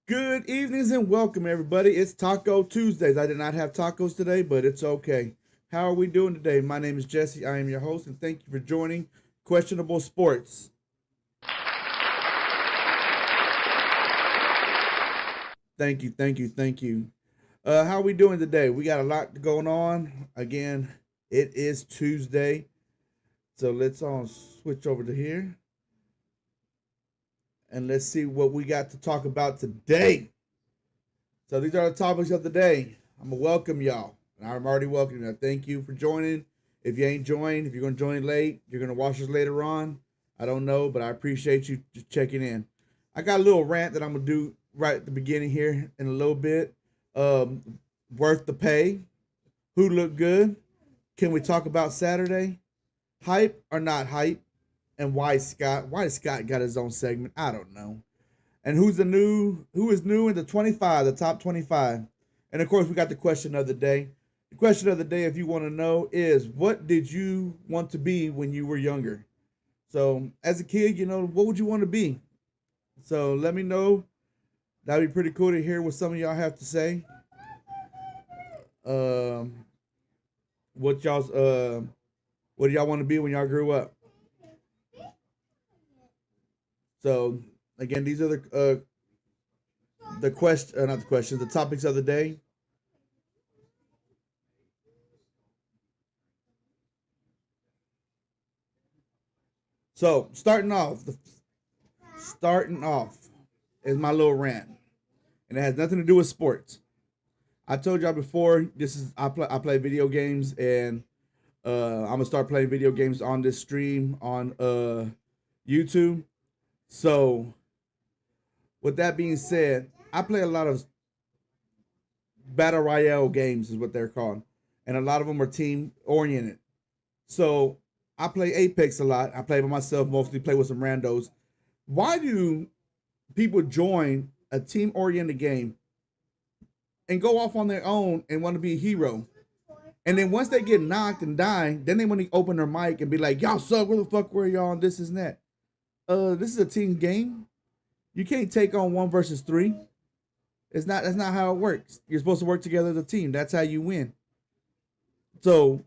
Good evenings and welcome, everybody. It's Taco Tuesdays. I did not have tacos today, but it's okay. How are we doing today? My name is Jesse. I am your host, and thank you for joining Questionable Sports. Thank you. How are we doing today? We got a lot going on. Again, it is Tuesday, so let's all switch over to here and let's see what we got to talk about today. So these are the topics of the day. I'm gonna welcome y'all. And I'm already welcoming you. Thank you for joining. If you ain't joined, if you're gonna join late, you're gonna watch us later on. I don't know, but I appreciate you just checking in. I got a little rant that I'm gonna do right at the beginning here in a little bit. Worth the pay. Who looked good? Can we talk about Saturday? Hype or not hype? And why Scott? Why Scott got his own segment? I don't know. And who is new in the 25, the top 25. And of course, we got the question of the day. The question of the day, if you want to know, is what did you want to be when you were younger? So, as a kid, what would you want to be? So, let me know. That'd be pretty cool to hear what some of y'all have to say. Um, what y'all's what do y'all want to be when y'all grew up? So, again, these are the question, not the questions, the topics of the day. So, starting off is my little rant, and it has nothing to do with sports. I told y'all before. I play video games, and I'm gonna start playing video games on this stream on YouTube. So, with that being said, I play a lot of battle royale games, is what they're called, and a lot of them are team oriented. So, I play Apex a lot. I play by myself, mostly play with some randos. Why do people join a team oriented game and go off on their own and want to be a hero? And then once they get knocked and die, then they want to open their mic and be like, "Y'all suck. Where the fuck were y'all? And this is that." This is a team game. You can't take on one versus three. It's not. That's not how it works. You're supposed to work together as a team. That's how you win. So,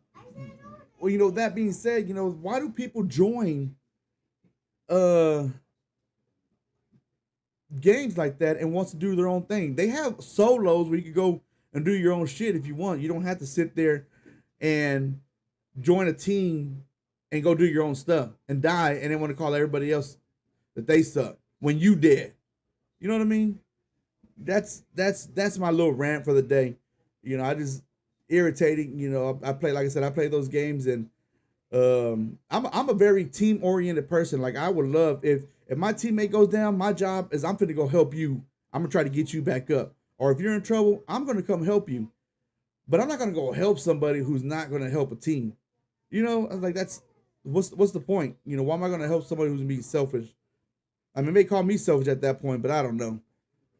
well, that being said, why do people join uh games like that and wants to do their own thing? They have solos where you can go and do your own shit if you want. You don't have to sit there and join a team and go do your own stuff and die and then want to call everybody else that they suck when you did. You know what I mean? That's my little rant for the day. I just irritating. I play, like I said, I play those games, and I'm a very team oriented person. Like, I would love if my teammate goes down, my job is I'm finna go help you. I'm gonna try to get you back up. Or if you're in trouble, I'm gonna come help you. But I'm not gonna go help somebody who's not gonna help a team. I was like, that's what's the point? Why am I gonna help somebody who's being selfish? I mean, they may call me selfish at that point, but I don't know.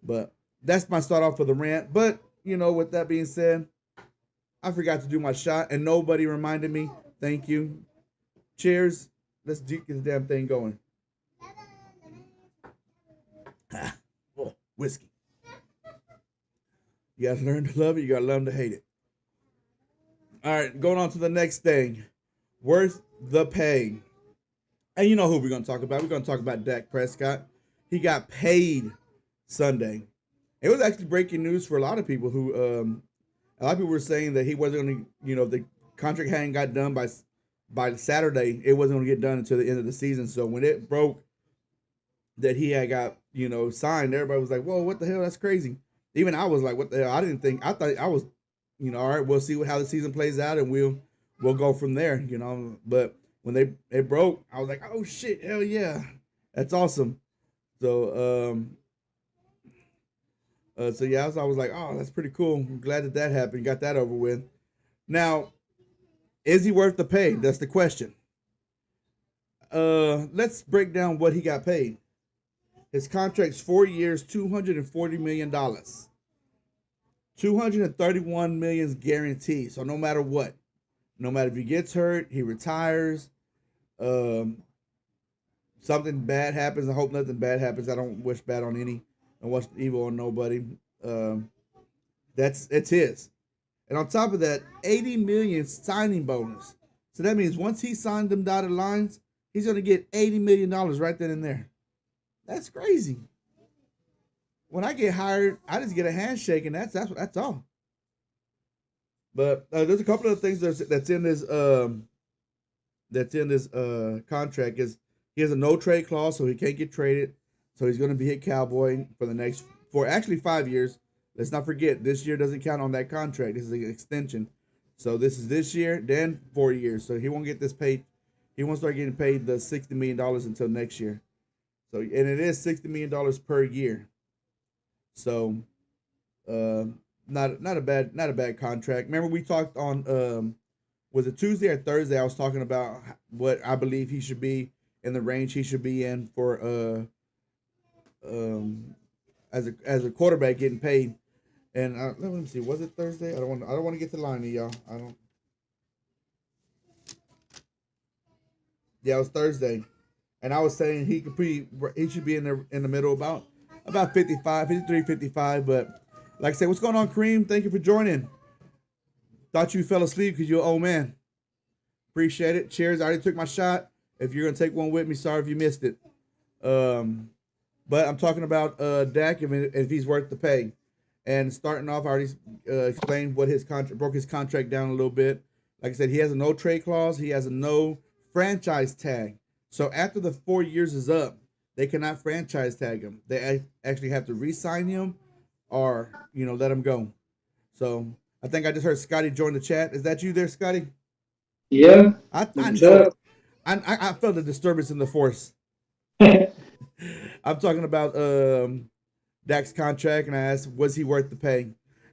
But that's my start off for the rant. But with that being said, I forgot to do my shot, and nobody reminded me. Thank you. Cheers. Let's get this damn thing going. Ah, oh, whiskey. You gotta learn to love it. You gotta learn to hate it. All right, going on to the next thing. Worth the pay. And you know who we're gonna talk about? We're gonna talk about Dak Prescott. He got paid Sunday. It was actually breaking news for a lot of people who a lot of people were saying that he wasn't going to, the contract hadn't got done by Saturday. It wasn't going to get done until the end of the season. So when it broke that he had got, signed, everybody was like, "Whoa, what the hell? That's crazy." Even I was like, "What the hell?" I didn't think. I thought I was, all right, we'll see how the season plays out, and we'll go from there. But when it broke, I was like, "Oh shit, hell yeah, that's awesome." So so yeah, so I was like, "Oh, that's pretty cool. I'm glad that happened. Got that over with." Now, is he worth the pay? That's the question. Let's break down what he got paid. His contract's 4 years, $240 million. 231 million is guaranteed. So no matter what, no matter if he gets hurt, he retires, um, something bad happens. I hope nothing bad happens. I don't wish bad on and watch Evil on Nobody. Um, it's his. And on top of that, 80 million signing bonus. So that means once he signed them dotted lines, he's gonna get $80 million right then and there. That's crazy. When I get hired, I just get a handshake, and that's all. But there's a couple of things that's in this contract is he has a no trade clause, so he can't get traded. So he's going to be a Cowboy for the next for actually 5 years. Let's not forget this year doesn't count on that contract. This is an extension. So this is this year, then 4 years. So he won't get this paid. He won't start getting paid the $60 million until next year. So and it is $60 million per year. So uh, not a bad contract. Remember we talked on was it Tuesday or Thursday? I was talking about what I believe he should be in the range he should be in for um as a quarterback getting paid. And let me see, was it Thursday? I don't want to get to line, y'all. I don't. Yeah, it was Thursday, and I was saying he should be in the middle about 55, 53, 55. But like I said, what's going on, Kareem? Thank you for joining. Thought you fell asleep because you're an old man. Appreciate it. Cheers. I already took my shot. If you're gonna take one with me, sorry if you missed it. But I'm talking about Dak if he's worth the pay. And starting off, I already explained what his contract broke his contract down a little bit. Like I said, he has a no trade clause. He has a no franchise tag. So after the 4 years is up, they cannot franchise tag him. They actually have to re-sign him or let him go. So I think I just heard Scotty join the chat. Is that you there, Scotty? Yeah. I What's know it. up? I felt a disturbance in the force. No, I'm talking about Dak's contract, and I asked, was he worth the pay?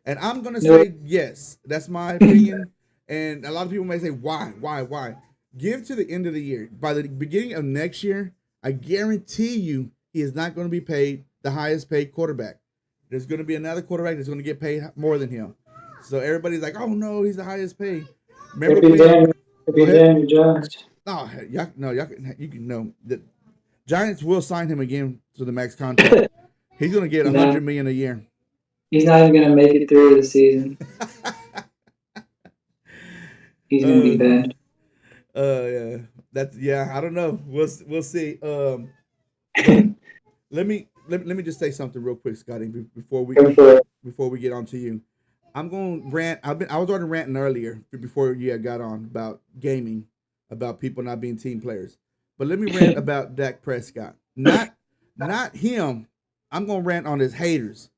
And I'm gonna say yes. That's my opinion. And a lot of people may say, why? Give to the end of the year. By the beginning of next year, I guarantee you he is not going to be paid the highest paid quarterback. There's going to be another quarterback that's going to get paid more than him. So everybody's like, oh no, he's the highest paid. Remember it'd be when? Daniel, it'd Go be ahead. Daniel Jones. No, y'all, no, y'all can, you can know the Giants will sign him again to the max contract. He's going to get No, 100 million a year. he's not even gonna make it through the season. He's gonna be uh, bad. yeah, yeah. I don't know. We'll see. But let me just say something real quick, Scotty, Go for it. before we get on to you. I'm going to rant. I was already ranting earlier before you got on about gaming, about people not being team players. But let me rant about Dak Prescott. Not him. I'm going to rant on his haters.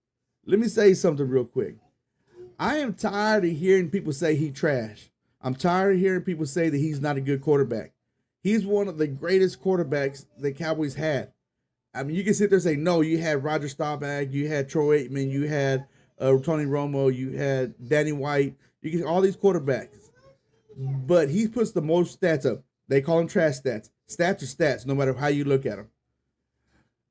Let me say something real quick. I am tired of hearing people say he trash. I'm tired of hearing people say that he's not a good quarterback. He's one of the greatest quarterbacks the Cowboys had. I mean, you can sit there and say, no, you had Roger Staubach, you had Troy Aikman, you had Tony Romo, you had Danny White, you get all these quarterbacks. But he puts the most stats up. They call them trash stats. Stats are stats, no matter how you look at them.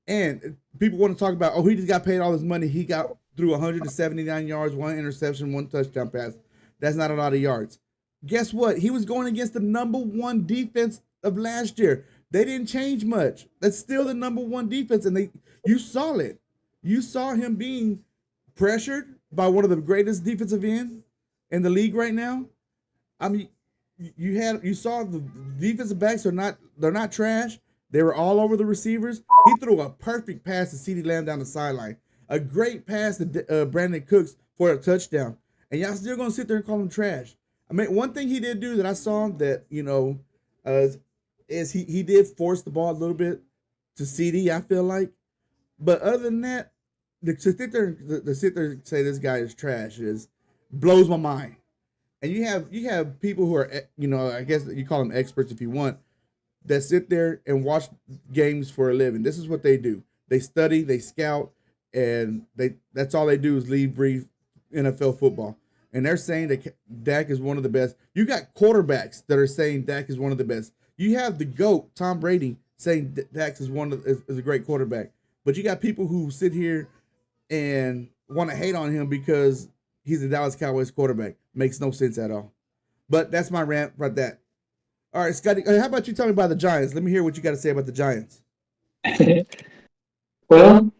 And people want to talk about, oh, he just got paid all his money. He got through 179 yards, one interception, one touchdown pass. That's not a lot of yards. Guess what? He was going against the number one defense of last year. They didn't change much. That's still the number one defense, and you saw it. You saw him being pressured by one of the greatest defensive ends in the league right now. I mean, you saw the defensive backs they're not trash. They were all over the receivers. He threw a perfect pass to CeeDee Lamb down the sideline. A great pass to Brandon Cooks for a touchdown. And y'all still gonna sit there and call him trash. I mean, one thing he did do that I saw that uh, is he did force the ball a little bit to CD. I feel like, but other than that, to sit there and say this guy is trash is blows my mind. And you have people who are I guess you call them experts if you want, that sit there and watch games for a living. This is what they do. They study, they scout, and that's all they do is leave brief NFL football. And they're saying that Dak is one of the best. You got quarterbacks that are saying Dak is one of the best. You have the GOAT, Tom Brady, saying Dak is a great quarterback. But you got people who sit here and want to hate on him because he's a Dallas Cowboys quarterback. Makes no sense at all. But that's my rant about that. All right, Scotty, how about you tell me about the Giants? Let me hear what you got to say about the Giants. Well,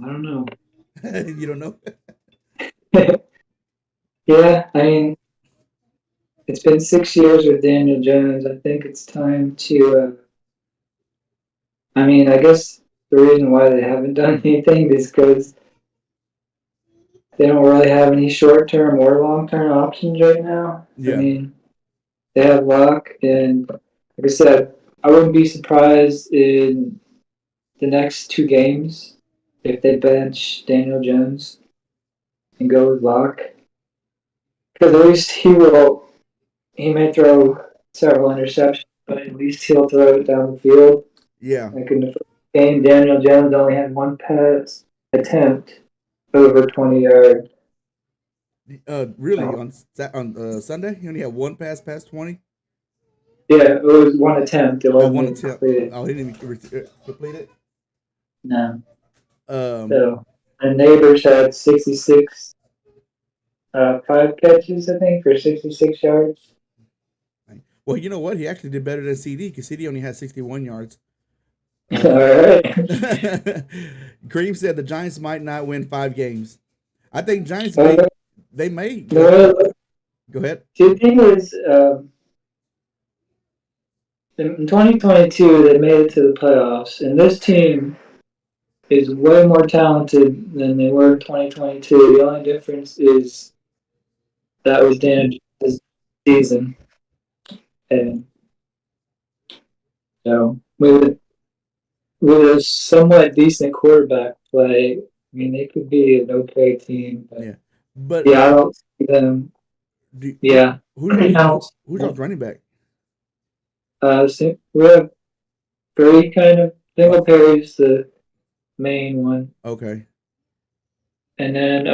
I don't know. You don't know? Yeah, I mean, it's been 6 years with Daniel Jones. I think it's time to. I mean, I guess the reason why they haven't done anything is because they don't really have any short-term or long-term options right now. I Yeah, mean, they have Luck, and like I said, I wouldn't be surprised in the next two games if they bench Daniel Jones and go with Luck. Because at least he may throw several interceptions, but at least he'll throw it down the field. yeah. Like in the first game, Daniel Jones only had one pass attempt over 20 yards. Really So, on Sunday, he only had one pass past 20. yeah, it was one attempt. It Oh, wasn't one even attempt. completed. Oh, he didn't even complete it. No. Um, So, and Neighbors had 66, 5 catches, I think, for 66 yards. well, you know what? He actually did better than CD because CD only had 61 yards. All Uh, right. Kareem said the Giants might not win 5 games. I think Giants Uh, may. the Go ahead. thing is, in 2022, they made it to the playoffs, and this team is way more talented than they were in 2022. The only difference is that was Daniel's season, and so with a somewhat decent quarterback play, I mean they could be an okay team. But Yeah, but yeah, I don't see them. do, Yeah, I don't. who's y'all's running back? So we have three kind of Oh, Singletary the main one, okay. and then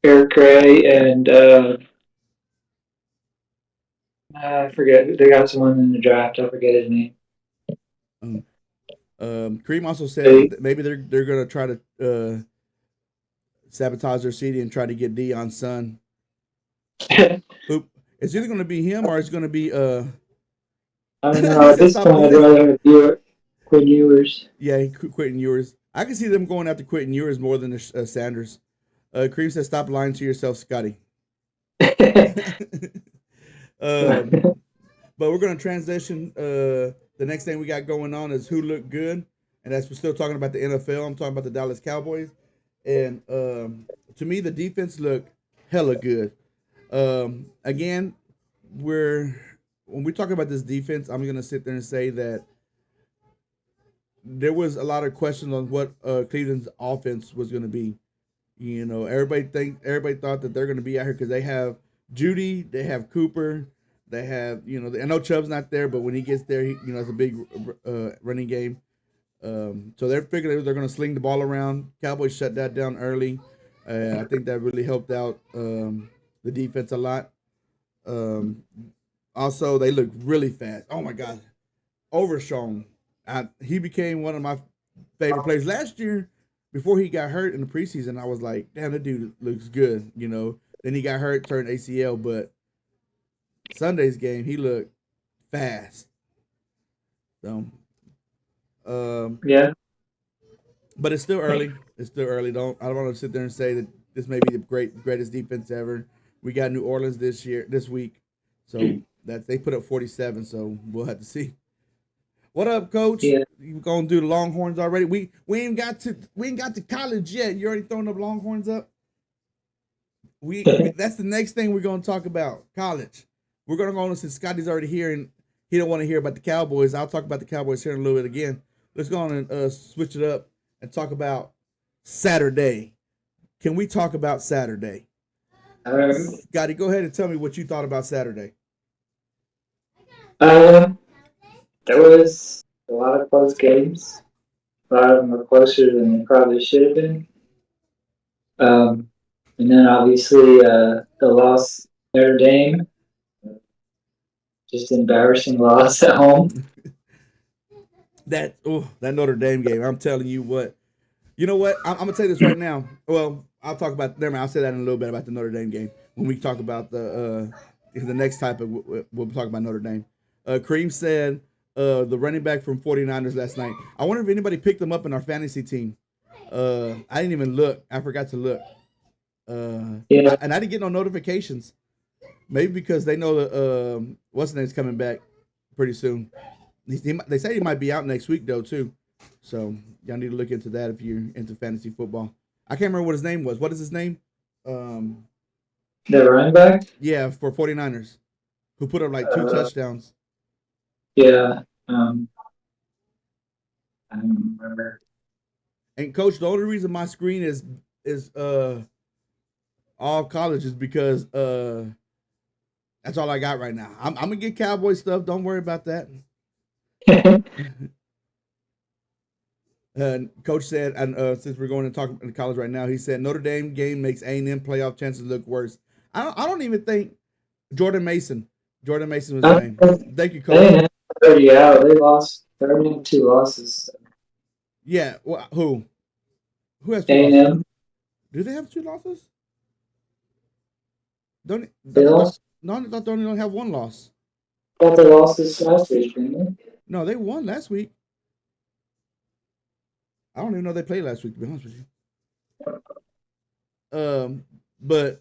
Eric Gray and I forget. They got someone in the draft. I forget his name. Um, Kareem also said They, that maybe they're gonna try to sabotage their city and try to get Dion's son. I Who it's either gonna be him or it's gonna be don't know. he At said this stop. point, He I'd says rather have Quinn Ewers. yeah. He quitting yours. I can see them going after quitting yours more than Sanders. Kareem says stop lying to yourself, Scotty. um, but we're gonna transition. The next thing we got going on is who looked good, and that's we're still talking about the NFL. I'm talking about the Dallas Cowboys, and to me the defense looked hella good. Again, we're when we talk about this defense, I'm gonna sit there and say that there was a lot of questions on what Cleveland's offense was gonna be. You know, everybody thought that they're gonna be out here because they have Judy, they have Cooper, they have I know Chubb's not there, but when he gets there, it's a big running game. So they're figuring they're gonna sling the ball around. Cowboys shut that down early. I think that really helped out the defense a lot. Um, Also, they look really fast. Oh my God, Overshown. He became one of my favorite players last year. Before he got hurt in the preseason, I was like, "Damn, that dude looks good." Then he got hurt, turned ACL, but Sunday's game, he looked fast. So, um, Yeah, but it's still early. It's still early. I don't want to sit there and say that this may be the greatest defense ever. We got New Orleans this week, so that they put up 47. So we'll have to see. What up, Coach? yeah. You gonna do the Longhorns already? We ain't got to college yet. You already throwing up Longhorns up. We that's the next thing we're gonna talk about. College. We're gonna go on since Scotty's already here and he don't want to hear about the Cowboys. I'll talk about the Cowboys here in a little bit again. Let's go on and switch it up and talk about Saturday. Can we talk about Saturday? Um, Scotty, go ahead and tell me what you thought about Saturday. um, there was a lot of close games. A lot of them were closer than they probably should have been. Um, and then obviously the loss Notre Dame, just embarrassing loss at home. That Notre Dame game. I'm telling you what. You know what? I'm gonna tell you this right now. Well, I'll talk about. Never mind. I'll say that in a little bit about the Notre Dame game when we talk about the next topic. We'll talk about Notre Dame. Kareem said the running back from 49ers last night. I wonder if anybody picked him up in our fantasy team. I didn't even look. I forgot to look. Yeah. And I didn't get no notifications. Maybe because they know that what's his name's coming back pretty soon. They say he might be out next week though too. So y'all need to look into that if you're into fantasy football. I can't remember what his name was. What is his name? The running back? Yeah, for 49ers, who put up like 2 touchdowns. Yeah. I don't remember. And coach, the only reason my screen is all college is because that's all I got right now. I'm gonna get Cowboy stuff. Don't worry about that. Coach said, and since we're going to talk in college right now, he said Notre Dame game makes A&M playoff chances look worse. I don't even think Jordan Mason was his name. Thank you, coach. They already out. They lost 32 losses. Yeah. Well, who has 2 A&M. losses? Do they have 2 losses? Don't They lost. No, I thought they only have 1 loss. I thought they lost this last week, didn't they? No, they won last week. I don't even know they played last week, to be honest with you. But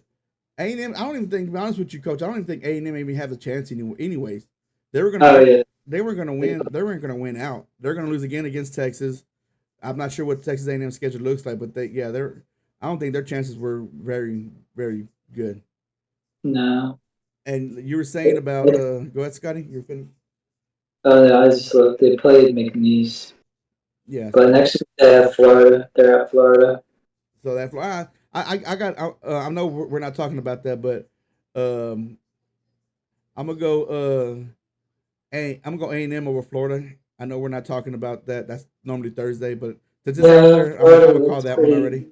A&M, I don't even think, to be honest with you, coach, I don't even think A&M even have a chance anyways. They were gonna They were gonna win. They weren't gonna win out. They're gonna lose again against Texas. I'm not sure what Texas A&M schedule looks like, but they're. I don't think their chances were very, very good. No. And you were saying about go ahead, Scotty. You're finished. I just looked. They played McNeese. Yeah. But next week they have Florida. They're at Florida. So that I got. I know we're not talking about that, but I'm gonna go. I'm gonna go A&M over Florida. I know we're not talking about that. That's normally Thursday, but since it's after, I'm gonna call that one already.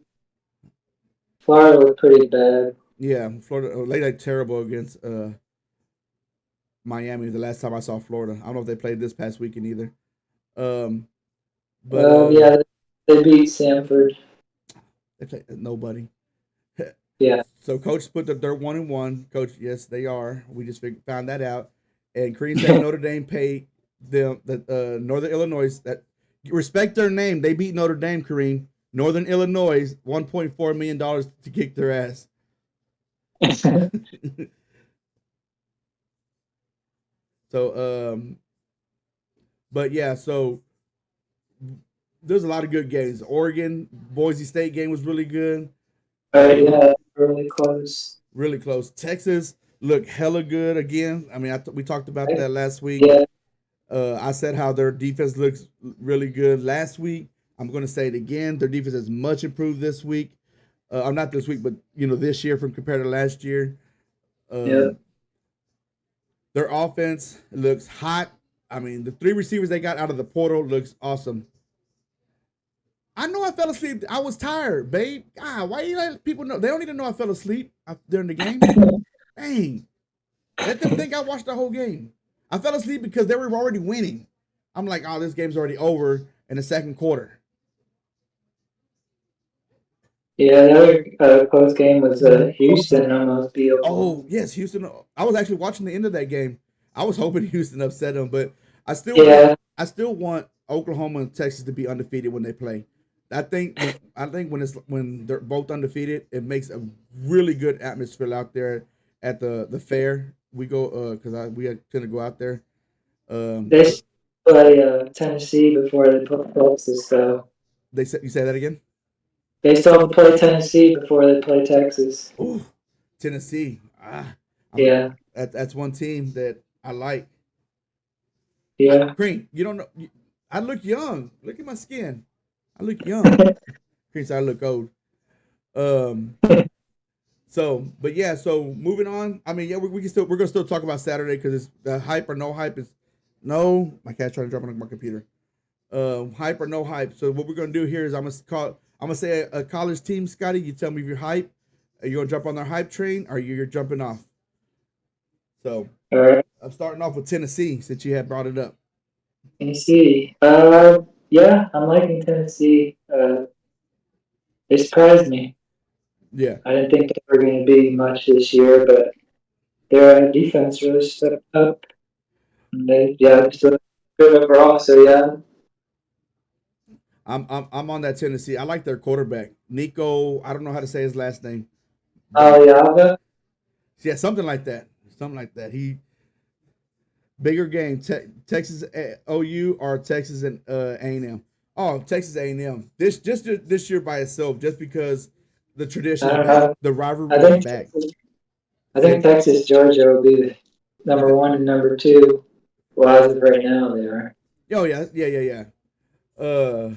Florida looked pretty bad. Yeah, Florida. They like terrible against Miami. The last time I saw Florida, I don't know if they played this past weekend either. But yeah, they beat Samford. They played nobody. Yeah. So coach put they're 1-1. Coach, yes, they are. We just found that out. And Kareem said Notre Dame paid them the Northern Illinois that respect their name. They beat Notre Dame, Kareem. Northern Illinois, $1.4 million to kick their ass. So but yeah, so there's a lot of good games. Oregon, Boise State game was really good. Yeah, really close. Really close. Texas looked hella good again. I mean, we talked about that last week. Yeah. I said how their defense looks really good last week. I'm going to say it again. Their defense has much improved this week. Or not this week, but this year from compared to last year. Yeah. Their offense looks hot. I mean, the 3 receivers they got out of the portal looks awesome. I know I fell asleep. I was tired, babe. God, why you let people know? They don't need to know I fell asleep during the game. Dang. Let them think I watched the whole game. I fell asleep because they were already winning. I'm like, oh, this game's already over in the second quarter. Yeah, the other close game was Houston almost beat Oklahoma. Oh, yes, Houston. I was actually watching the end of that game. I was hoping Houston upset them, but I still want Oklahoma and Texas to be undefeated when they play. I think when they're both undefeated, it makes a really good atmosphere out there at the fair. We go because we tend to go out there. They play Tennessee before they play Texas, so. You say that again? They still have to play Tennessee before they play Texas. Ooh, Tennessee. Yeah. That's one team that I like. Yeah. Green, you don't know. I look young. Look at my skin. I look young. Green said I look old. So, but yeah. So moving on. I mean, yeah, we're gonna still talk about Saturday because it's the hype or no hype is no. My cat's trying to drop on my computer. Hype or no hype. So what we're gonna do here is I'm gonna say a college team, Scotty. You tell me if you're hype. Are you gonna jump on their hype train, or you're jumping off? So, all right. I'm starting off with Tennessee since you had brought it up. Tennessee. Yeah, I'm liking Tennessee. They surprised me. Yeah. I didn't think they were going to be much this year, but their defense really stepped up. And they just did a good overall. So yeah. I'm on that Tennessee. I like their quarterback, Nico. I don't know how to say his last name, but Oh yeah. yeah, something like that. Something like that. He bigger game, Texas OU or Texas and A&M. Oh, Texas A&M. This year by itself, just because the I tradition's don't back, know. the I rivalry is think back. I think Texas Georgia will be the You number th- one and number two. Well, as of right now, they are. oh yeah. Uh,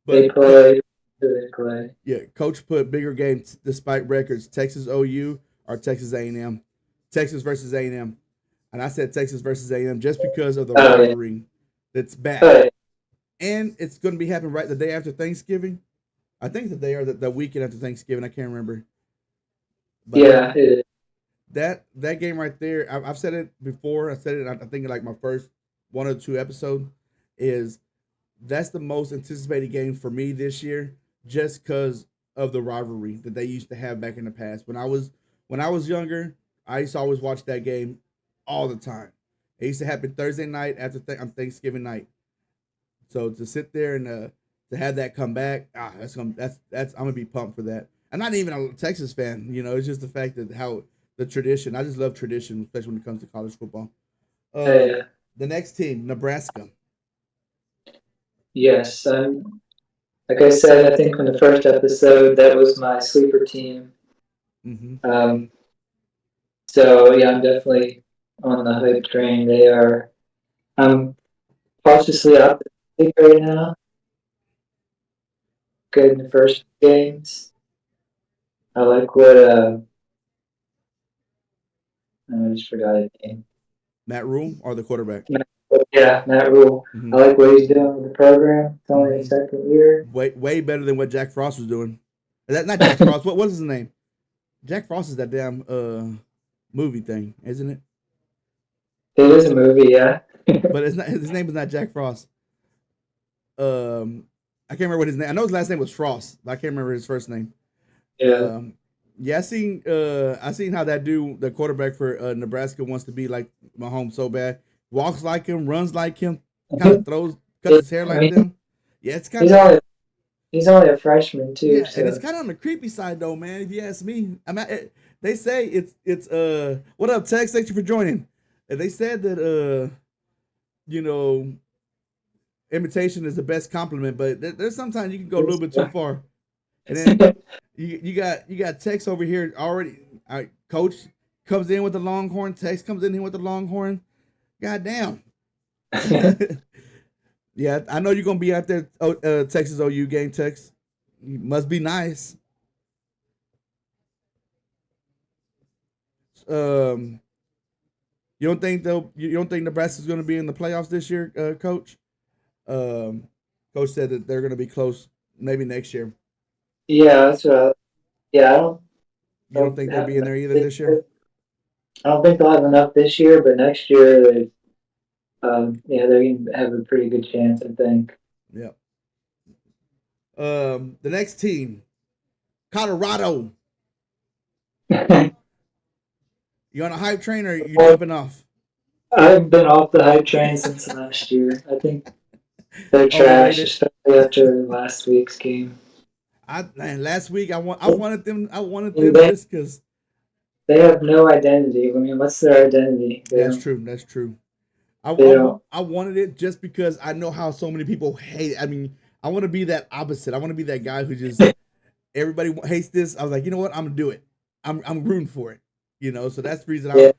They but play. They play. yeah, coach put bigger games despite records. Texas OU or Texas A&M. Texas versus A&M, and I said Texas versus A&M just because of the Oh yeah. rivalry that's back, Oh, and it's going to be happening right the day after Thanksgiving. I think the day or the weekend after Thanksgiving. I can't remember, but yeah. It is. that game right there. I've said it before. I said it. I think in like my first one or two episodes is that's the most anticipated game for me this year, just because of the rivalry that they used to have back in the past. When I was younger, I used to always watch that game all the time. It used to happen Thursday night after Thanksgiving night. So to sit there and to have that come back, that's I'm gonna be pumped for that. I'm not even a Texas fan, it's just the fact that how the tradition. I just love tradition, especially when it comes to college football. Yeah. The next team, Nebraska. Yes. Like I said, I think from the first episode, that was my sleeper team. Mm-hmm. Um, so yeah, I'm definitely on the hype train. They are. I'm cautiously optimistic right now. Good in the first games. I like what I just forgot his name. Matt Rule or the quarterback. Yeah, Matt Rule. I Mm-hmm. like what he's doing with the program. It's only his Mm-hmm. second year. Way better than what Jack Frost was doing. That not Jack Frost. What is his name? Jack Frost is that damn movie thing, isn't it? It is a movie, yeah. But it's not. His name is not Jack Frost. I can't remember what his name. I know his last name was Frost, but I can't remember his first name. Yeah. Um, yeah, I seen how that dude, the quarterback for Nebraska, wants to be like Mahomes so bad. Walks like him, runs like him, kind of cuts his hair I like mean, them. Yeah, it's kind he's of only he's only a freshman too, yeah, and it's so kind of on the creepy side though, man. If you ask me, they say it's what up, Tex? Thank you for joining. And they said that you know imitation is the best compliment, but there's sometimes you can go a little bit too far. And then you got Tex over here already. Coach comes in with the Longhorn. Tex comes in here with the Longhorn. God damn. Yeah, I know you're gonna be out there. Texas OU game, Tex. You must be nice. Um, you don't think Nebraska's gonna be in the playoffs this year, Coach? Um, Coach said that they're gonna be close maybe next year. yeah, that's what. Yeah, I don't You don't think think they they'll have be in enough there either this this year? year. I don't think they'll have enough this year, but next year yeah, they're gonna have a pretty good chance, I think. Yeah. The next team, Colorado. You on a hype train or you Well, jumping off? I've been off the hype train since last year. I think they're trash, Overrated. especially after last week's game. Last week I wanted them They just because they have no identity. I mean, what's their identity? that's true. That's true. They don't. I wanted it just because I know how so many people hate it. I mean, I want to be that opposite. I want to be that guy who just everybody hates this. I was like, you know what? I'm gonna do it. I'm rooting for it. So that's the reason Yeah.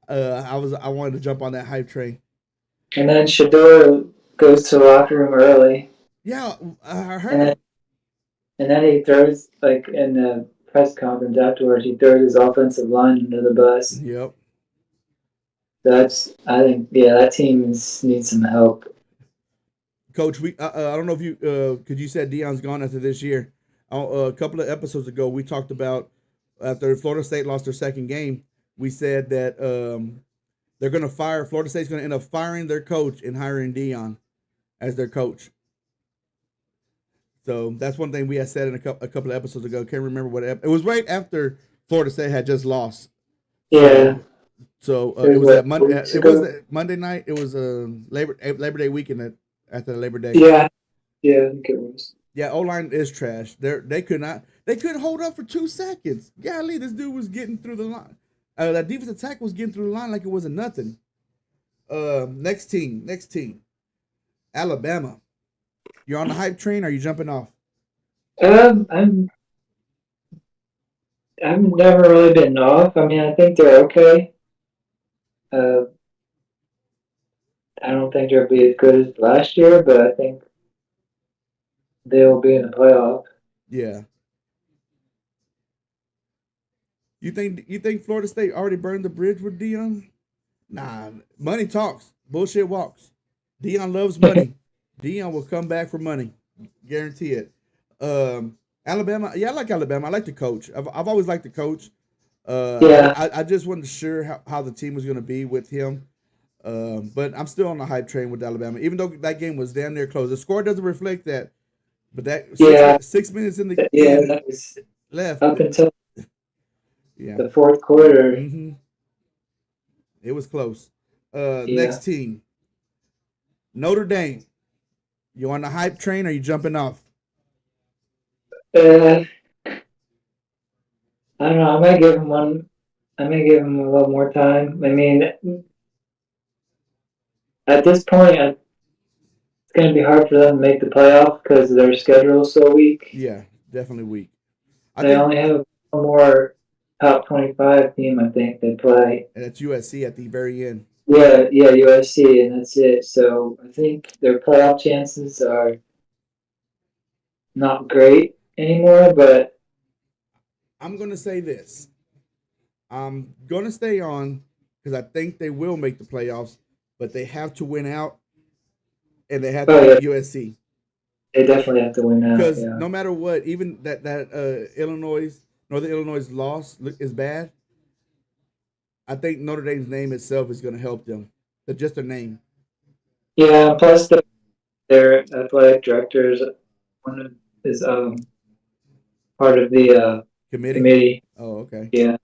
I wanted to jump on that hype train. And then Shador goes to the locker room early, Yeah, I and then heard. he throws like in the press conference afterwards. He throws his offensive line under the bus. Yep. That's I think yeah, that team needs some help. Coach, I don't know if you because you said Dion's gone after this year. A couple of episodes ago, we talked about after Florida State lost their second game. We said that they're going to fire. Florida State's going to end up firing their coach and hiring Dion as their coach. So that's one thing we had said in a couple of episodes ago. Can't remember what it was right after Florida State had just lost. Yeah, So So It it was was that what, Monday. 4 weeks It was ago? that Monday night. It was Labor Day weekend after the Labor Day. Yeah, yeah, I think it was. Yeah, O line is trash. They could not. They couldn't hold up for 2 seconds. Golly, this dude was getting through the line. That defensive tackle was getting through the line like it wasn't nothing. Next team. Alabama. You're on the hype train. Or are you jumping off? I'm I've never really been off. I mean, I think they're okay. Uh, I don't think they'll be as good as last year, but I think they'll be in the playoff. Yeah. You think Florida State already burned the bridge with Dion? Nah, money talks, bullshit walks. Dion loves money. Dion will come back for money, guarantee it. Alabama, yeah, I like Alabama. I like the coach. I've always liked the coach. Yeah, I just wasn't sure how the team was going to be with him. But I'm still on the hype train with Alabama, even though that game was damn near close. The score doesn't reflect that, but that yeah, 6 minutes in the yeah. That was left, up until yeah, the fourth quarter. hmm it was close. Yeah. Next team, Notre Dame. You on the hype train or you jumping off? Uh, I don't know. I might give him one. I may give him a little more time. I mean, at this point, it's going to be hard for them to make the playoff because their schedule is so weak. Yeah, definitely weak. I They think only have one more top 25 team, I think, they play. that's USC at the very end. Yeah, yeah, USC, and that's it. So I think their playoff chances are not great anymore, but I'm gonna say this. I'm gonna stay on because I think they will make the playoffs, but they have to win out and they have to oh yeah, beat USC. they definitely have to win out. Because Yeah, no matter what, even that Northern Illinois loss is bad. I think Notre Dame's name itself is going to help them. Just their name yeah. Plus, their athletic directors one of, is part of the committee. committee. Oh, okay. Yeah.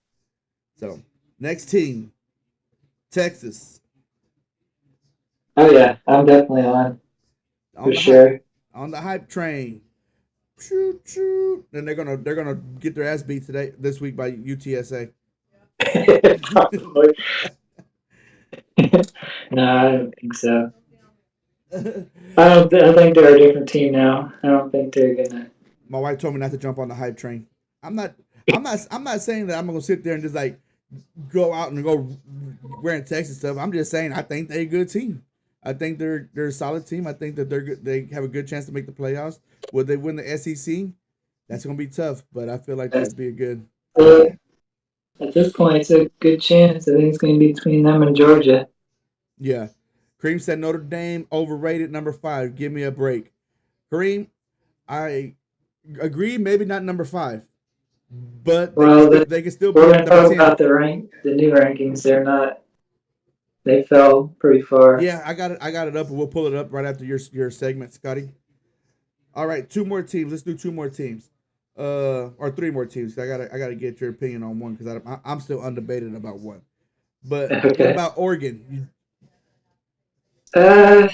So next team, Texas, Oh yeah, I'm definitely on for on the hype sure. on the hype train. Shoot, shoot. Then they're gonna get their ass beat this week by UTSA. Probably. No, I don't think so. I think they're a different team now. I don't think they're gonna. My wife told me not to jump on the hype train. I'm not. I'm not saying that I'm gonna sit there and just like go out and go wearing Texas stuff. I'm just saying I think they're a good team. I think they're a solid team. I think that they're good. They have a good chance to make the playoffs. Will they win the SEC? That's gonna be tough, but I feel like That's, that'd be a good. at this point, it's a good chance. I think it's going to be between them and Georgia. Yeah. Kareem said Notre Dame overrated number 5. Give me a break. Kareem, I agree. Maybe not number 5, but Well, they can still we're be going to number talk 10. about the new rankings. They're not. They fell pretty far. Yeah, I got it. I got it up, and we'll pull it up right after your segment, Scotty. All right, 2 more teams. Let's do 2 more teams, or 3 more teams. I gotta get your opinion on one because I'm still undebated about one. But what Okay. about Oregon? Uh,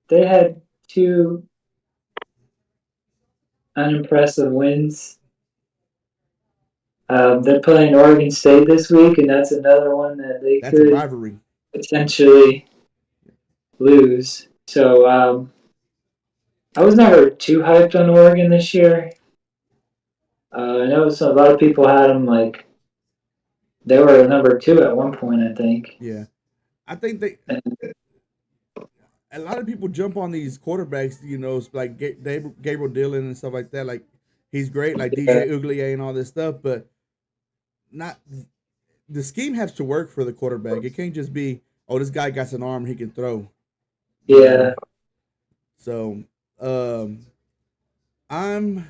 they had two unimpressive wins. They're playing Oregon State this week, and that's another one that they That's a could rivalry. potentially lose. So I was never too hyped on Oregon this year. I know a lot of people had them like they were number 2 at one point, I think. Yeah, I think And, a lot of people jump on these quarterbacks. Like Gabriel Dillon and stuff like that. Like he's great, like yeah, DJ Uglier and all this stuff, but not the scheme has to work for the quarterback. It can't just be, oh, this guy got an arm he can throw. You know. yeah, So I'm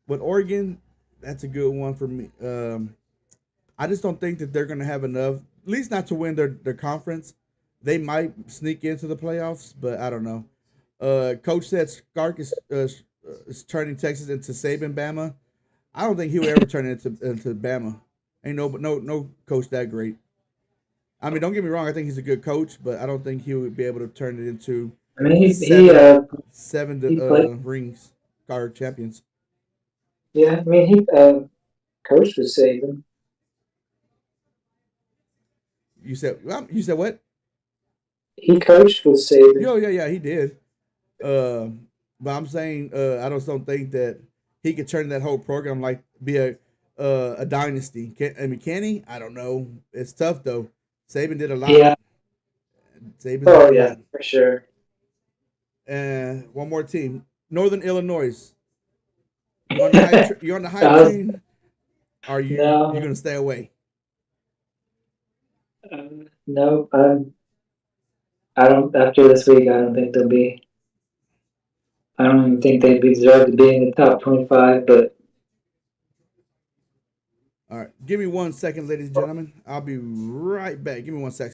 with Oregon. That's a good one for me. I just don't think that they're going to have enough, at least not to win their conference. They might sneak into the playoffs, but I don't know. Coach said Skark is turning Texas into Saban Bama. I don't think he'll ever turn it into Bama. Ain't no coach that great. I mean, don't get me wrong. I think he's a good coach, but I don't think he would be able to turn it into I mean, seven seven he played. rings, card champions. Yeah, I mean, he coached with Saban. You said what? He coached with Saban. Yeah, he did. Uh, but I'm saying I just don't think that he could turn that whole program like be a dynasty. I mean, can he? I don't know. It's tough though. Saban did a lot. Yeah. Saban's done Oh a yeah, lot. for sure. And one more team, Northern Illinois. You on the hype? You on the hype That was train? Are you no, gonna stay away? no. I don't. After this week, I don't think they'll be. I don't even think they deserve to be in the top 25. But All right, give me 1 second, ladies and gentlemen. I'll be right back. Give me 1 second.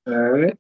all right.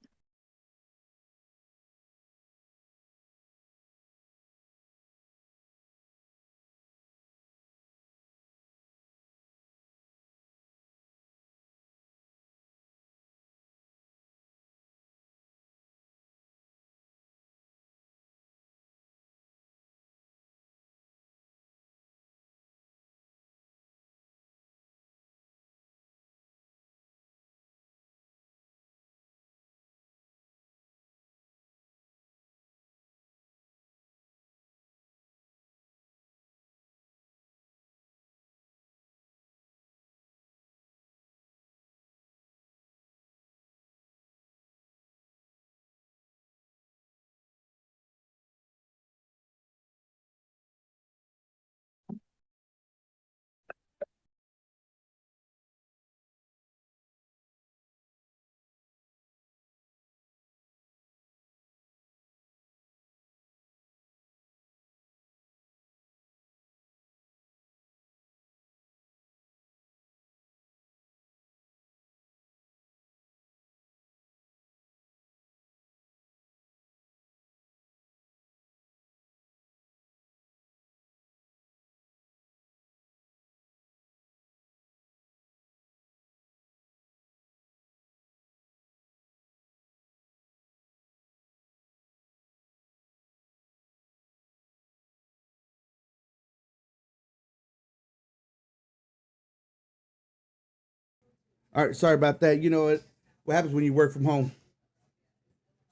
All right, sorry about that. You know what happens when you work from home?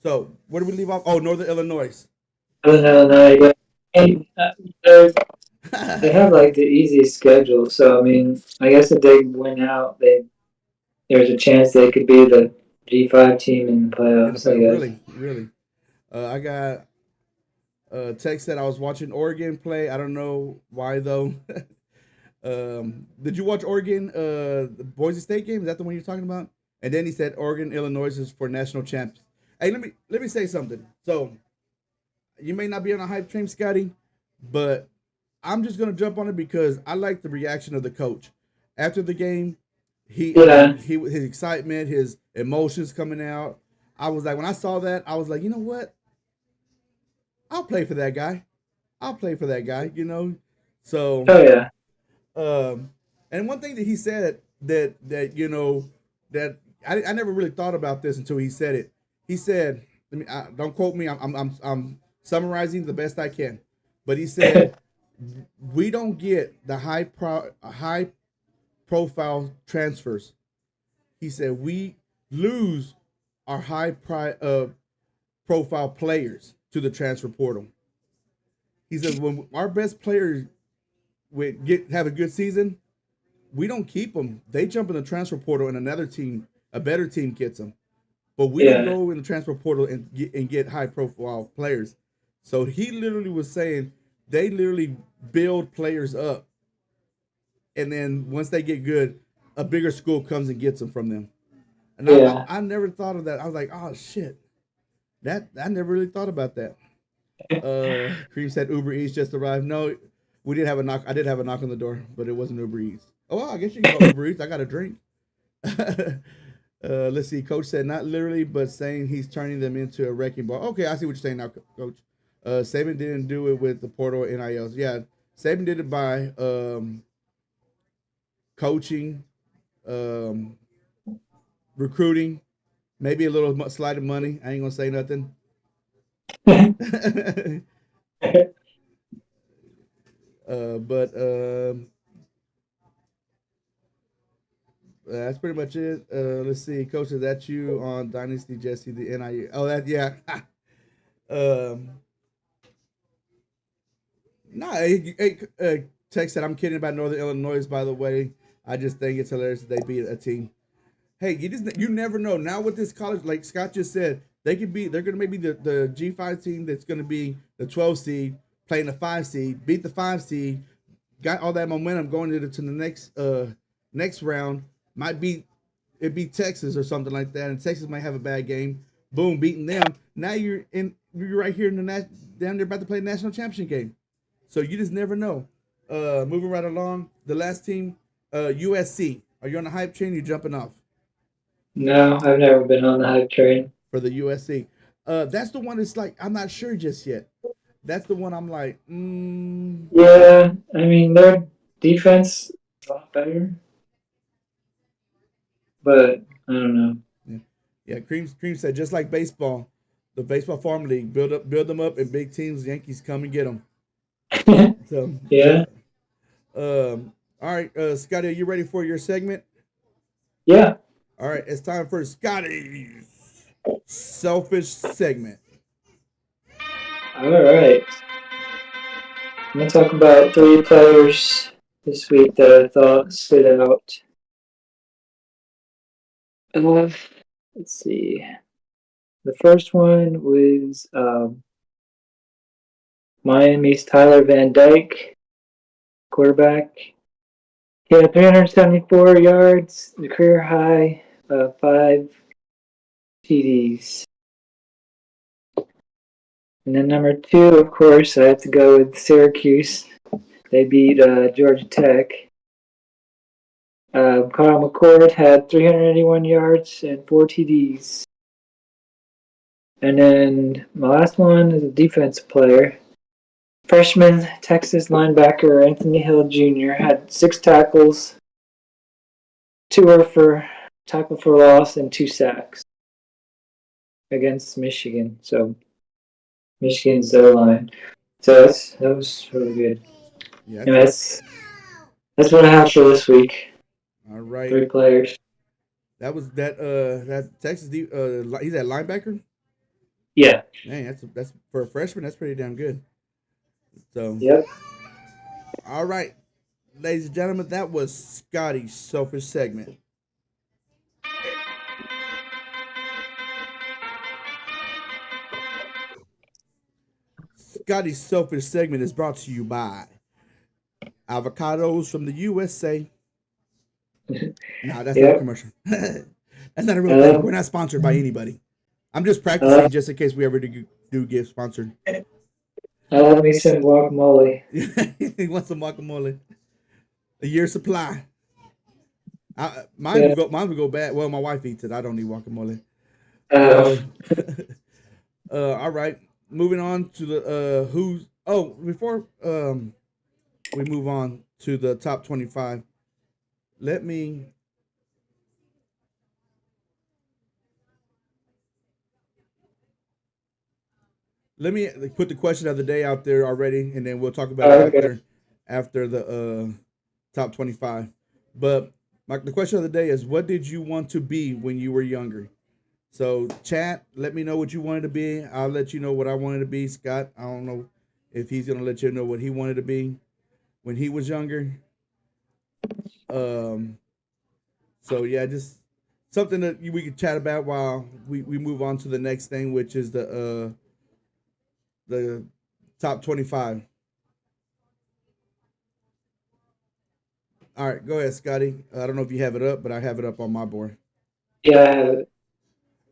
So where do we leave off? Oh, Northern Illinois. I don't know. No, yeah. And they have like the easiest schedule. So I mean, I guess if they win out, there's a chance they could be the G5 team in the In the playoffs. I play, guess. really. I got text that I was watching Oregon play. I don't know why though. Did you watch Oregon, the Boise State game? Is that the one you're talking about? And then he said Oregon, Illinois is for national champs. Hey, let me say something. So you may not be on a hype train, Scotty, but I'm just gonna jump on it because I like the reaction of the coach after the game. I Yeah. mean, his excitement, his emotions coming out. I was like, when I saw that, I was like, you know what? I'll play for that guy. I'll play for that guy. So Oh yeah. Um, and one thing that he said that that I never really thought about this until he said it. He said, don't quote me. I'm summarizing the best I can, but he said we don't get the high profile transfers. He said we lose our profile players to the transfer portal. He says when our best players have a good season, we don't keep them. They jump in the transfer portal, and another team, a better team, gets them. But we don't Yeah. go in the transfer portal and get high profile players. So he literally was saying they literally build players up, and then once they get good, a bigger school comes and gets them from them. And Yeah. I never thought of that. I was like, oh shit, that I never really thought about that. Cream said Uber Eats just arrived. No, we did have a knock. I did have a knock on the door, but it wasn't Uber Eats. Oh, well, I guess you can go Uber Eats. I got a drink. Let's see. Coach said not literally, but saying he's turning them into a wrecking ball. Okay, I see what you're saying now, Coach. Saban didn't do it with the portal NILs. Yeah, Saban did it by coaching, recruiting, maybe a little slide of money. I ain't gonna say nothing. But that's pretty much it. Let's see, Coach, is that you on Dynasty Jesse the NIU? Oh, that yeah. um, no, Tex said I'm kidding about Northern Illinois. By the way, I just think it's hilarious that they beat a team. Hey, you never know. Now with this college, like Scott just said, they're gonna maybe the G5 team that's gonna be the 12 seed playing the 5 seed, beat the 5 seed, got all that momentum going to the next round. Might be Texas or something like that, and Texas might have a bad game. Boom, beating them. Now you're right here in the down there about to play the national championship game. So you just never know. Moving right along, the last team, USC. Are you on the hype train? Or you jumping off? No, I've never been on the hype train. For the USC. That's the one that's like, I'm not sure just yet. That's the one I'm like, Yeah, I mean, their defense is a lot better. But I don't know. Yeah, Cream said, just like baseball, the Baseball Farm League, build them up, and big teams, Yankees come and get them. So yeah. All right, Scotty, are you ready for your segment? Yeah. All right, it's time for Scotty's selfish segment. All right. I'm going to talk about 3 players this week that I thought stood out. Let's see. The first one was Miami's Tyler Van Dyke, quarterback. He had 374 yards, the career high, 5 TDs. And then number 2, of course, I have to go with Syracuse. They beat Georgia Tech. Kyle McCord had 381 yards and 4 TDs. And then my last one is a defensive player. Freshman Texas linebacker Anthony Hill Jr. had 6 tackles, 2 were for tackle for loss, and 2 sacks against Michigan. So Michigan's O-line. So that was really good. Yeah, and that's what I have for this week. All right. 3 players. That was that Texas. He's that linebacker. Yeah. Man, that's for a freshman. That's pretty damn good. So. Yep. All right, ladies and gentlemen, that was Scotty's selfish segment. Scotty's selfish segment is brought to you by avocados from the USA. Nah, that's not a commercial. That's not a real thing. We're not sponsored by anybody. I'm just practicing just in case we ever do get sponsored. I love me some guacamole. He wants some guacamole. A year supply. Mine would go bad. Well, my wife eats it. I don't eat guacamole. All right. Moving on to the who's. Oh, before we move on to the top 25, let me. Let me put the question of the day out there already, and then we'll talk about it after the top 25. But the question of the day is, what did you want to be when you were younger? So chat, let me know what you wanted to be. I'll let you know what I wanted to be. Scott, I don't know if he's going to let you know what he wanted to be when he was younger. So yeah, just something that we could chat about while we move on to the next thing, which is the top 25. All right, go ahead, Scotty. I don't know if you have it up, but I have it up on my board. Yeah, I have it.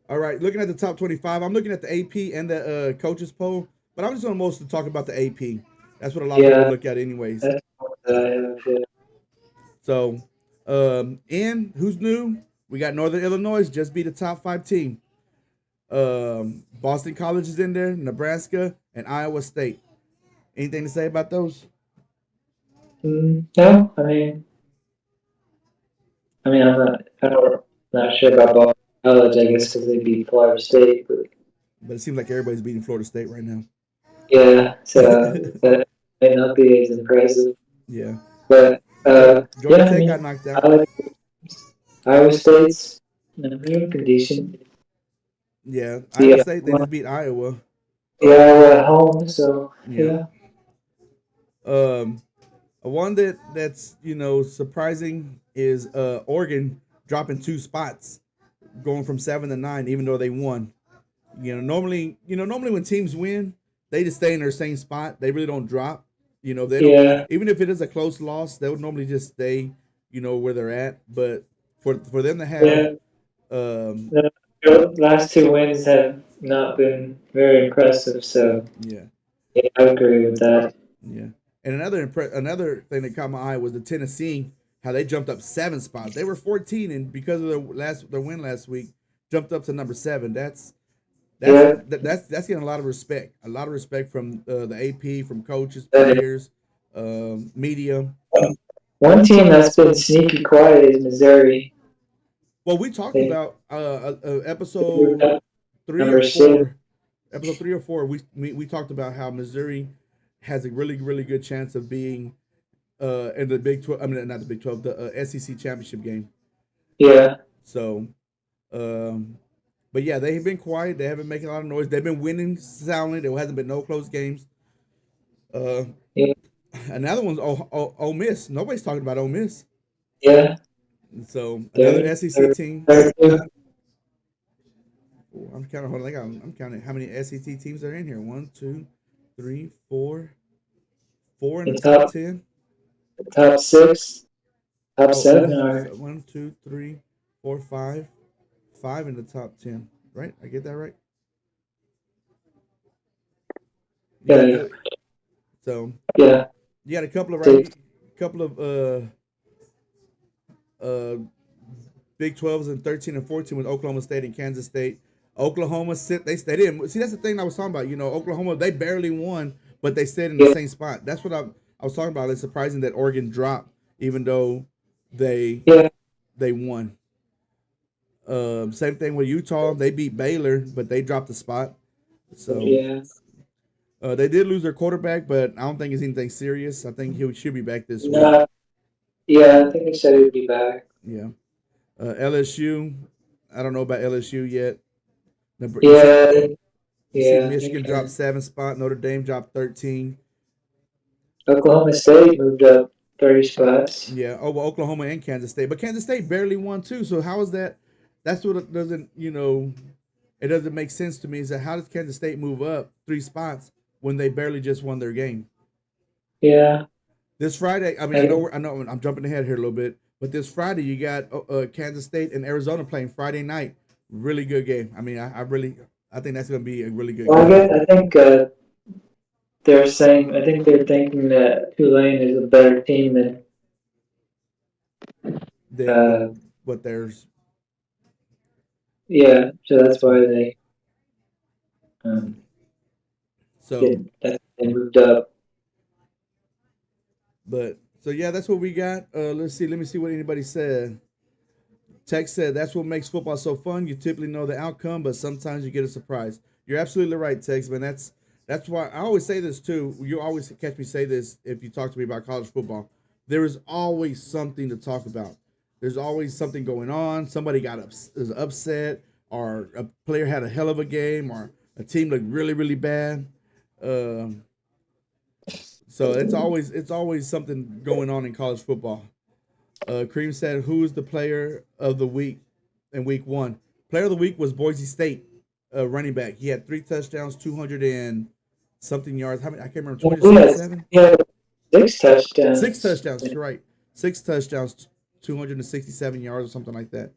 All right, looking at the top 25, I'm looking at the AP and the coaches poll, but I'm just going to mostly talk about the AP. That's what a lot of people look at anyways. That's what I have, yeah. So, and who's new? We got Northern Illinois, just beat the top 5 team. Boston College is in there, Nebraska, and Iowa State. Anything to say about those? No, I mean, I mean, not sure about Boston College. I guess because they beat Florida State, but But it seems like everybody's beating Florida State right now. yeah, so that may not be as impressive. Yeah. But Georgia yeah, I Tech got mean, knocked out. I like Iowa State's they're in condition. Yeah. Iowa The State, they just beat Iowa. Iowa at home, so Yeah. yeah, Um, one that's surprising is Oregon dropping 2 spots, going from 7 to 9, even though they won. Normally when teams win, they just stay in their same spot. They really don't drop. They don't. yeah, Even if it is a close loss, they would normally just stay, where they're at. But for them to have, yeah. um, The last two wins have not been very impressive, so yeah, yeah, I agree with that. yeah. And another thing that caught my eye was the Tennessee, how they jumped up 7 spots. They were 14, and because of their win last week, jumped up to number 7. Yeah, That's getting a lot of respect from the AP, from coaches, uh, players, media. one team that's been sneaky quiet is Missouri. Well, we talked They about moved episode up three or number six. four. Episode 3 or 4, we talked about how Missouri has a really really good chance of being in the Big 12. I mean, not the Big 12, the SEC championship game. Yeah, So, um, but yeah, they have been quiet. They haven't been making a lot of noise. They've been winning soundly. There hasn't been no close games. Uh, yeah, Another one's Ole Miss. Nobody's talking about Ole Miss. yeah. So another They're, SEC they're, team. they're two. I'm counting. Hold on, I'm counting how many SEC teams are in here. 1, 2, 3, 4, 4 in The the top top 10. top six, top Oh, seven are 1, 2, 3, 4, 5, 5 in the top 10. Right? I get that right? Yeah. yeah, So yeah. you got a couple of Six. couple of uh Big 12s and 13 and 14 with Oklahoma State and Kansas State. Oklahoma they didn't see. That's the thing I was talking about. Oklahoma, they barely won, but they stayed in the Yeah, same spot. That's what I was talking about. It's surprising that Oregon dropped, even though they yeah, they won. Same thing with Utah. They beat Baylor, but they dropped the spot. So yeah. they did lose their quarterback, but I don't think it's anything serious. I think he should be back this week. No, yeah. I think they said he'd be back. Yeah. LSU. I don't know about LSU yet. Yeah, You see, yeah. I Michigan think dropped 7 spot. Notre Dame dropped 13. Oklahoma State moved up 30 spots. Yeah. Oh, well, Oklahoma and Kansas State, but Kansas State barely won too. So how is that? That's what it doesn't. It doesn't make sense to me. Is that how does Kansas State move up 3 spots when they barely just won their game? Yeah, This Friday, I mean, I, I know I'm jumping ahead here a little bit, but this Friday you got Kansas State and Arizona playing Friday night. Really good game. I mean, I think that's going to be a really good well, game. I think I think they're thinking that Tulane is a better team than Then uh, what there's yeah. So that's why they um so they moved up. But so yeah, that's what we got. Let's see. Let me see what anybody said. Tex said that's what makes football so fun. You typically know the outcome, but sometimes you get a surprise. You're absolutely right, Tex, man. That's why I always say this too. You always catch me say this if you talk to me about college football. There is always something to talk about. There's always something going on. Somebody is upset, or a player had a hell of a game, or a team looked really really bad. Um, so it's always something going on in college football. Cream said, "Who's the player of the week in week 1?" Player of the week was Boise State, running back. He had 3 touchdowns, 200 and something yards. How many? I can't remember. He had 267. 6 touchdowns. 6 touchdowns. You're right. 6 touchdowns, 267 yards or something like that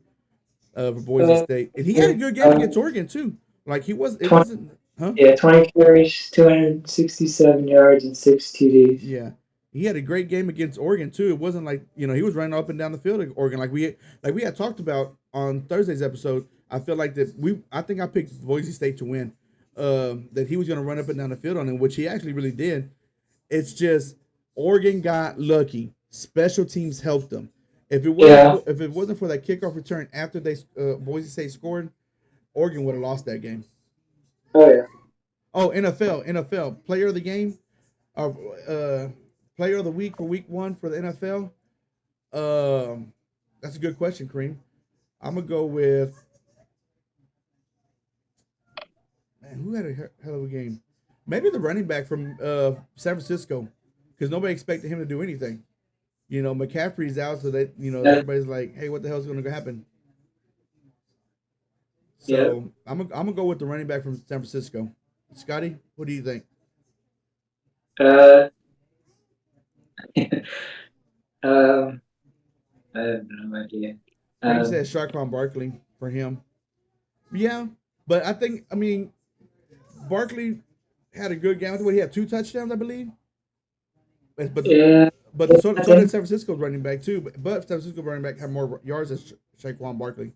for Boise Uh, State. And he had a good game against Oregon too. Like he was. It 20, wasn't. Huh? yeah, 20 carries, 267 yards, and 6 TDs. Yeah. He had a great game against Oregon too. It wasn't like he was running up and down the field at Oregon like we had talked about on Thursday's episode. I feel like I think I picked Boise State to win. That he was going to run up and down the field on him, which he actually really did. It's just Oregon got lucky. Special teams helped them, Yeah. if it wasn't for that kickoff return after they Boise State scored, Oregon would have lost that game. Oh yeah. Oh, NFL player of the game, uh, player of the week for week 1 for the NFL. That's a good question, Kareem. I'm gonna go with man. Who had a hell of a game? Maybe the running back from San Francisco, because nobody expected him to do anything. McCaffrey's out, so that Yeah. everybody's like, "Hey, what the hell's going to happen?" Yeah. So I'm gonna go with the running back from San Francisco. Scotty, what do you think? Uh, um, I have no idea. Cream says Um, Shaquan Barkley for him. Yeah, but I mean, Barkley had a good game. What he had 2 touchdowns, I believe. But yeah, but so, I so did think. San Francisco's running back too. But San Francisco running back had more yards than Shaquan Barkley.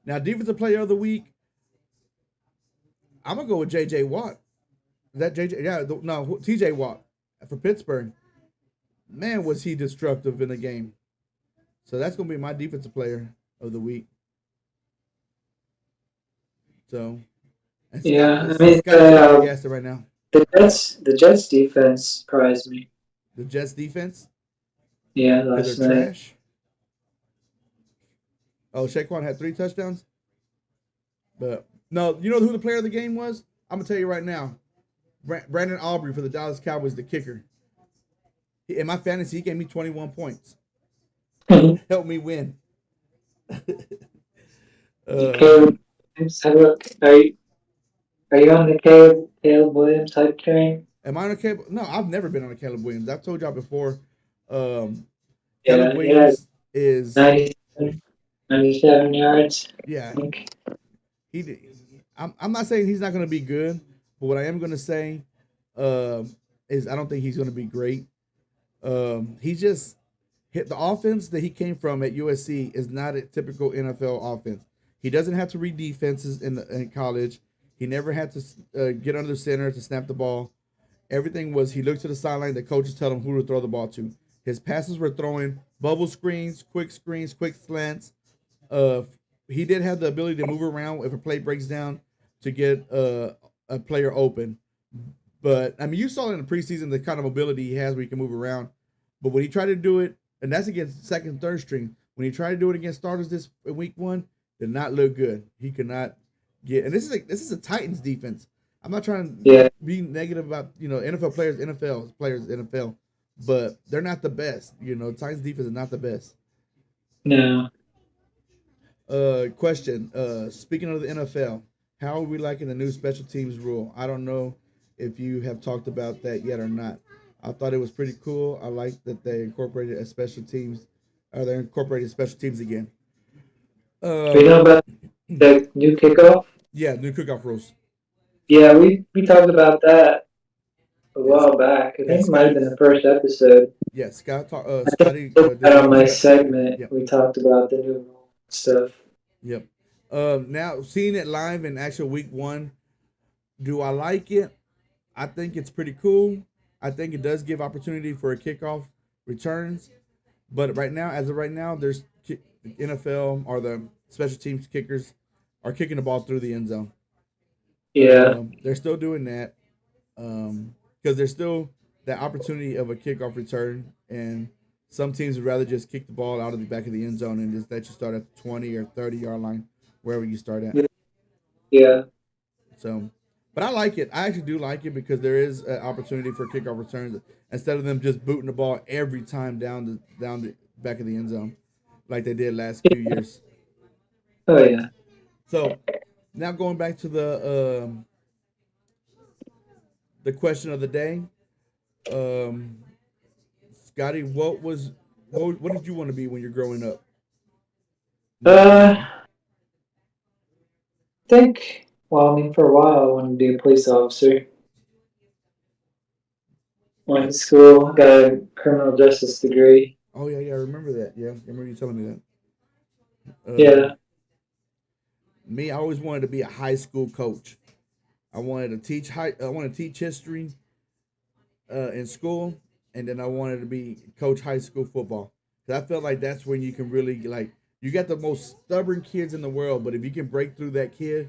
Now defensive player of the week, I'm gonna go with J.J. Watt. Is that J.J.? Yeah, no, T.J. Watt for Pittsburgh. Man, was he destructive in the game. So that's gonna be my defensive player of the week. So, and Yeah, I mean, Scotty's flabbergasted right now. the Jets defense surprised me. The Jets defense Yeah, because last they're night. trash. Oh, Saquon had 3 touchdowns, but no, you know who the player of the game was? I'm gonna tell you right now. Brandon Aubrey for the Dallas Cowboys, the kicker. In my fantasy, he gave me 21 points. Helped me win. Caleb Williams, are you on the Caleb Williams hype train? Am I on a Caleb? No, I've never been on a Caleb Williams. I've told y'all before. Um, Caleb Yeah, he had Williams is 97, 97 yards, yeah. I think. He. I'm not saying he's not going to be good, but what I am going to say is I don't think he's going to be great. He just hit the offense that he came from at USC is not a typical NFL offense. He doesn't have to read defenses in college. He never had to get under the center to snap the ball. Everything was he looked to the sideline. The coaches tell him who to throw the ball to. His passes were throwing bubble screens, quick slants. Uh, he did have the ability to move around if a play breaks down to get a player open. But I mean, you saw in the preseason the kind of mobility he has where he can move around. But when he tried to do it, and that's against second, third string. When he tried to do it against starters this week 1, did not look good. He could not get. And this is a Titans defense. I'm not trying to Yeah, be negative about NFL players, NFL, but they're not the best. Titans defense is not the best. no. Question. Speaking of the NFL, how are we liking the new special teams rule? I don't know if you have talked about that yet or not. I thought it was pretty cool. I like that they incorporated a special teams, or they're incorporating special teams again. Do you know about the new kickoff? Yeah, new cookout rules. Yeah, we talked about that a Yes, while back. I yeah, think it might have Scotty. been the first episode. Yeah, I think Scotty did that the on my discuss. segment Yep, we talked about the new stuff. yep. Now seeing it live in actual week 1, do I like it? I think it's pretty cool. I think it does give opportunity for a kickoff returns. But right now, as of right now, there's the NFL or the special teams kickers are kicking the ball through the end zone. Yeah, They're still doing that because there's still that opportunity of a kickoff return, and some teams would rather just kick the ball out of the back of the end zone and just let you start at the 20 or 30-yard line, wherever you start at. yeah, So, but I like it. I actually do like it because there is an opportunity for kickoff returns instead of them just booting the ball every time down the back of the end zone like they did last few years. oh yeah. So now going back to the question of the day, um, Scotty, what did you want to be when you're growing up? I think. Well, I mean, for a while I wanted to be a police officer. Went to school, got a criminal justice degree. Oh yeah, I remember that. Yeah, I remember you telling me that. Yeah, Me, I always wanted to be a high school coach. I wanted to teach I wanted to teach history in school, and then I wanted to be coach high school football Cause I felt like that's when you can really like you got the most stubborn kids in the world, but if you can break through that kid,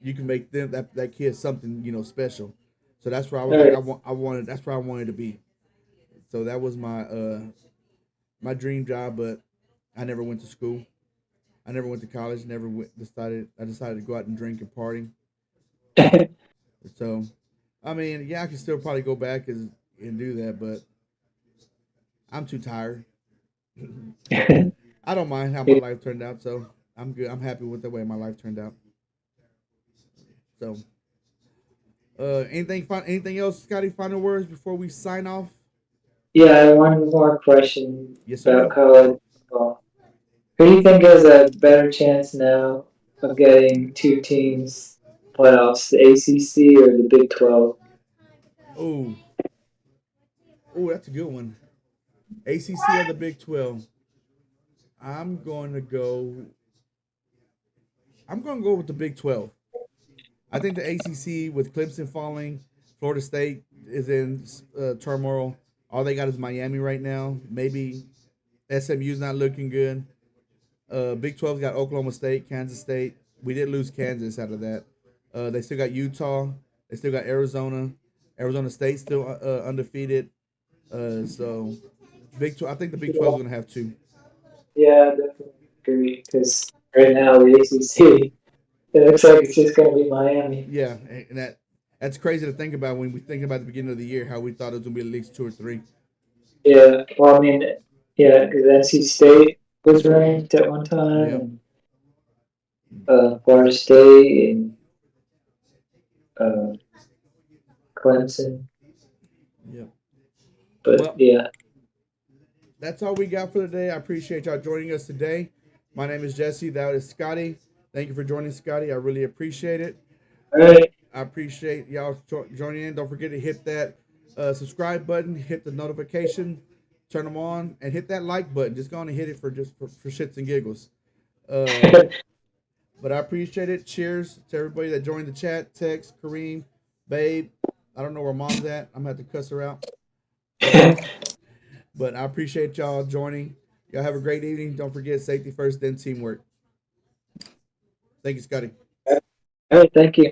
you can make them that kid something special. So that's where I was like Right. I wanted that's where I wanted to be. So that was my dream job, but I never went to school. I never went to college. Never went, decided. I decided to go out and drink and party. So, I mean, yeah, I can still probably go back and do that, but I'm too tired. I don't mind how my life turned out, so I'm good. I'm happy with the way my life turned out. So, anything else, Scotty? Final words before we sign off? Yeah, one more question Yes, about sir. college football. Who do you think has a better chance now of getting two teams playoffs, the ACC or the Big 12? Oh, oh, that's a good one. ACC or the Big 12? I'm going to go. I'm going to go with the Big 12. I think the ACC with Clemson falling, Florida State is in turmoil. All they got is Miami right now. Maybe SMU's not looking good. Big 12's got Oklahoma State, Kansas State. We did lose Kansas out of that. They still got Utah. They still got Arizona. Arizona State still undefeated. So Big 12. I think the Big 12 is going to have two. Yeah, I definitely agree. Because right now the ACC, it looks like it's just going to be Miami. Yeah, and that's crazy to think about when we think about the beginning of the year how we thought it was going to be at least two or three. Yeah, well, I mean, yeah, because NC State was ranked at one time, Yep. and Florida State and uh, Clemson. Yep. But Well, yeah, that's all we got for today. I appreciate y'all joining us today. My name is Jesse. That is Scotty. Thank you for joining, Scotty. I really appreciate it. all right. I appreciate y'all joining in. Don't forget to hit that subscribe button, hit the notification, turn them on, and hit that like button. Just go on and hit it for shits and giggles. Uh, but I appreciate it. Cheers to everybody that joined the chat. Tex, Kareem, Babe. I don't know where mom's at. I'm gonna have to cuss her out. But I appreciate y'all joining. Y'all have a great evening. Don't forget safety first, then teamwork. Thank you, Scotty. All right, thank you.